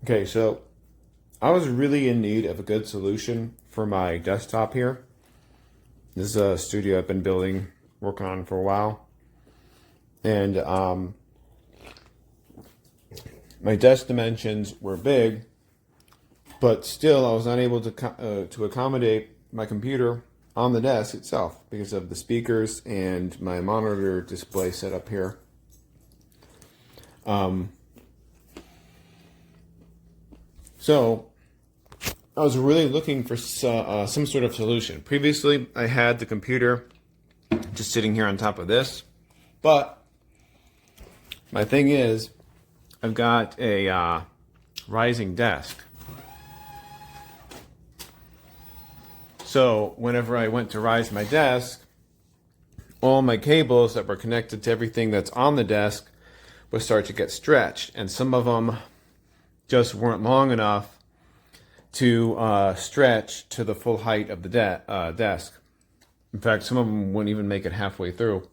Okay, so I was really in need of a good solution for my desktop here. This is a studio I've been building, working on for a while. And my desk dimensions were big, but still I was unable to accommodate my computer on the desk itself because of the speakers and my monitor display setup here. So I was really looking for some sort of solution. Previously, I had the computer just sitting here on top of this, but my thing is, I've got a rising desk. So whenever I went to rise my desk, all my cables that were connected to everything that's on the desk would start to get stretched, and some of them just weren't long enough to stretch to the full height of the desk. In fact, some of them wouldn't even make it halfway through.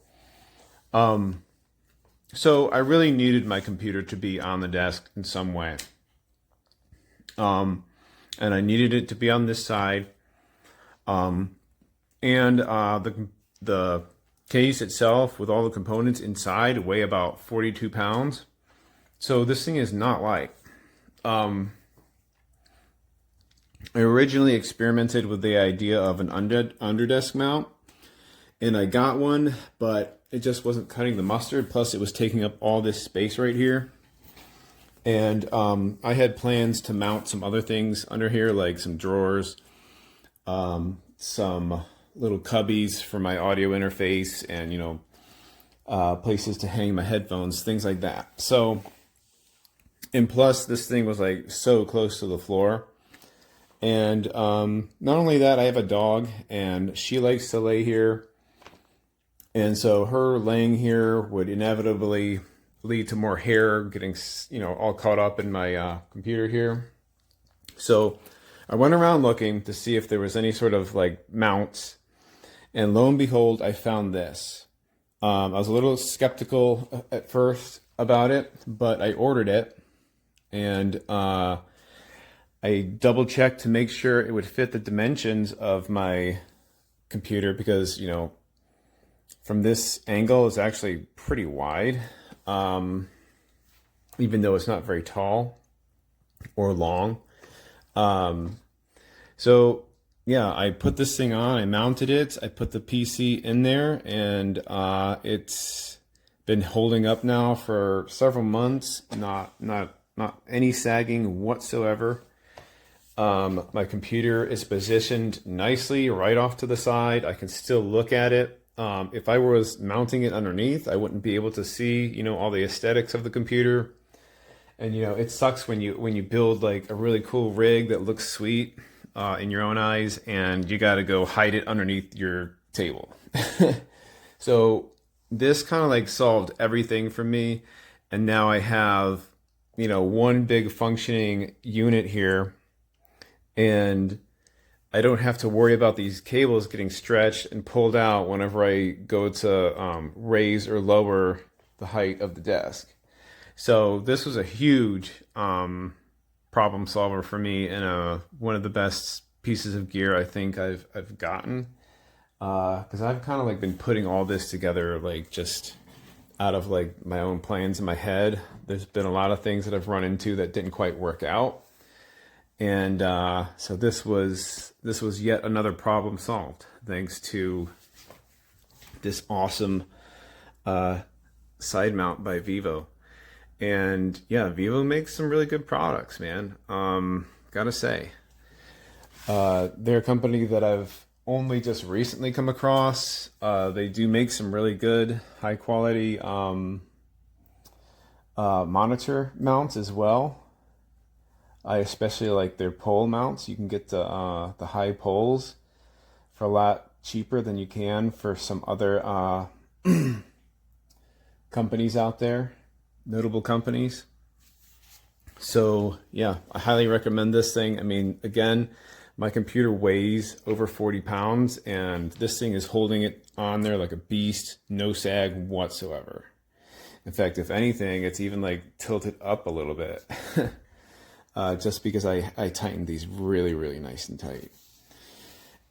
So I really needed my computer to be on the desk in some way. And I needed it to be on this side. And the case itself with all the components inside weigh about 42 pounds. So this thing is not light. I originally experimented with the idea of an underdesk mount, and I got one, but it just wasn't cutting the mustard. Plus, it was taking up all this space right here. And I had plans to mount some other things under here, like some drawers, some little cubbies for my audio interface, and places to hang my headphones, things like that. So, and plus, this thing was like so close to the floor. And not only that, I have a dog, and she likes to lay here. And so her laying here would inevitably lead to more hair getting, all caught up in my computer here. So I went around looking to see if there was any sort of like mounts. And lo and behold, I found this. I was a little skeptical at first about it, but I ordered it. And I double checked to make sure it would fit the dimensions of my computer because, from this angle it's actually pretty wide, even though it's not very tall or long. So yeah, I put this thing on, I mounted it, I put the PC in there, and it's been holding up now for several months, not any sagging whatsoever. My computer is positioned nicely right off to the side. I can still look at it. If I was mounting it underneath, I wouldn't be able to see, all the aesthetics of the computer. And, it sucks when you build like a really cool rig that looks sweet in your own eyes, and you got to go hide it underneath your table. So this kind of like solved everything for me. And now I have, one big functioning unit here. And I don't have to worry about these cables getting stretched and pulled out whenever I go to raise or lower the height of the desk. So this was a huge problem solver for me, and one of the best pieces of gear I think I've gotten, because I've kind of like been putting all this together like just out of like my own plans in my head. There's been a lot of things that I've run into that didn't quite work out. And so this was yet another problem solved thanks to this awesome side mount by VIVO. And yeah, VIVO makes some really good products, man. Gotta say, they're a company that I've only just recently come across. They do make some really good, high quality monitor mounts as well. I especially like their pole mounts. You can get the high poles for a lot cheaper than you can for some other companies out there, notable companies. So yeah, I highly recommend this thing. I mean, again, my computer weighs over 40 pounds, and this thing is holding it on there like a beast, no sag whatsoever. In fact, if anything, it's even like tilted up a little bit. just because I tightened these really, really nice and tight.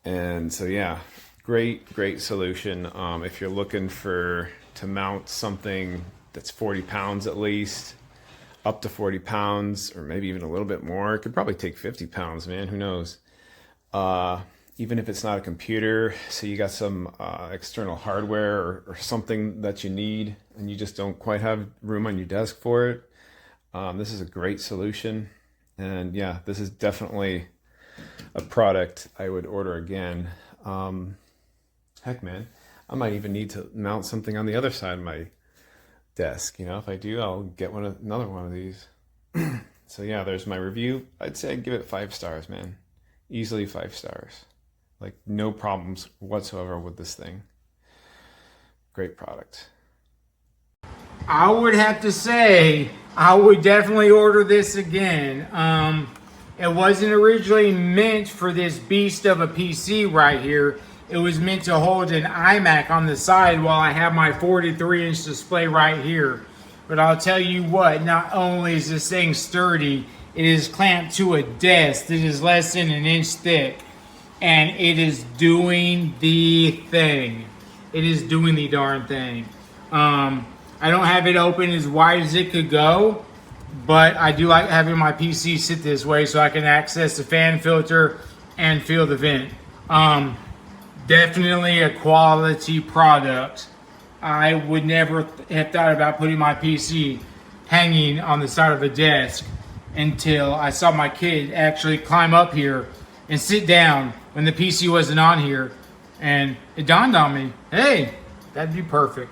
And so yeah, great solution. If you're looking to mount something that's 40 pounds at least, up to 40 pounds, or maybe even a little bit more. It could probably take 50 pounds, man, who knows? Even if it's not a computer, so you got some external hardware or something that you need and you just don't quite have room on your desk for it, this is a great solution. And yeah, this is definitely a product I would order again. Heck, man, I might even need to mount something on the other side of my desk. If I do, I'll get another one of these. So yeah, there's my review. I'd say I'd give it 5 stars, man. Easily 5 stars. Like, no problems whatsoever with this thing. Great product. I would have to say I would definitely order this again. It wasn't originally meant for this beast of a PC right here. It was meant to hold an iMac on the side while I have my 43-inch display right here. But I'll tell you what, not only is this thing sturdy, it is clamped to a desk that is less than an inch thick. And it is doing the thing. It is doing the darn thing. I don't have it open as wide as it could go, but I do like having my PC sit this way so I can access the fan filter and feel the vent. Definitely a quality product. I would never have thought about putting my PC hanging on the side of a desk until I saw my kid actually climb up here and sit down when the PC wasn't on here, and it dawned on me, hey, that'd be perfect.